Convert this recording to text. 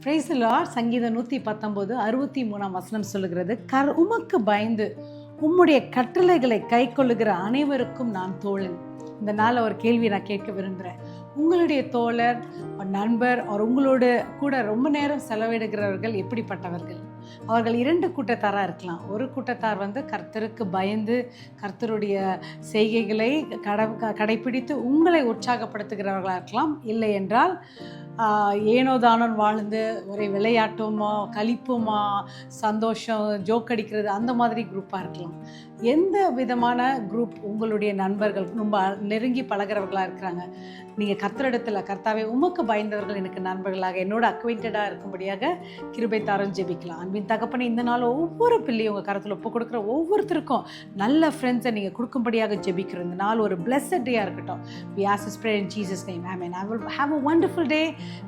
Praise the Lord. சங்கீதம் 119 63ஆம் வசனம் சொல்லுகிறது, உமக்கு பயந்து உம்முடைய கட்டளைகளை கை கொள்ளுகிற அனைவருக்கும் நான் தோழன். இந்த நாளில் ஒரு கேள்வி நான் கேட்க விரும்புகிறேன். உங்களுடைய தோழர், நண்பர், உங்களோட கூட ரொம்ப நேரம் செலவிடுகிறவர்கள் எப்படிப்பட்டவர்கள்? அவர்கள் 2 கூட்டத்தாராக இருக்கலாம். ஒரு கூட்டத்தார் கர்த்தருக்கு பயந்து கர்த்தருடைய செய்கைகளை கடைப்பிடித்து உங்களை உற்சாகப்படுத்துகிறவர்களாக இருக்கலாம். இல்லை என்றால் ஏனோ தானோன்னு வாழ்ந்து ஒரே விளையாட்டுமா, கலிப்புமா, சந்தோஷம், ஜோக் அடிக்கிறது, அந்த மாதிரி குரூப்பாக இருக்கலாம். எந்த விதமான குரூப் உங்களுடைய நண்பர்கள் ரொம்ப நெருங்கி பழகிறவர்களாக இருக்கிறாங்க? நீங்கள் கர்த்தரிடத்தில், கர்த்தாவே உமக்கு பயந்தவர்கள் எனக்கு நண்பர்களாக, என்னோட அக்வைண்டடாக இருக்கும்படியாக கிருபை தாரம் ஜெபிக்கலாம். அன்பின் தகப்பனே, இந்த நாள் ஒவ்வொரு பிள்ளையும் உங்கள் கருத்தில் ஒப்பு கொடுக்குற ஒவ்வொருத்தருக்கும் நல்ல ஃப்ரெண்ட்ஸை நீங்கள் கொடுக்கும்படியாக ஜெபிக்கிறோம். இந்த நாள் ஒரு பிளெஸட் டேயாக இருக்கட்டும். We ask this prayer in Jesus' name. Amen. I will have a wonderful day.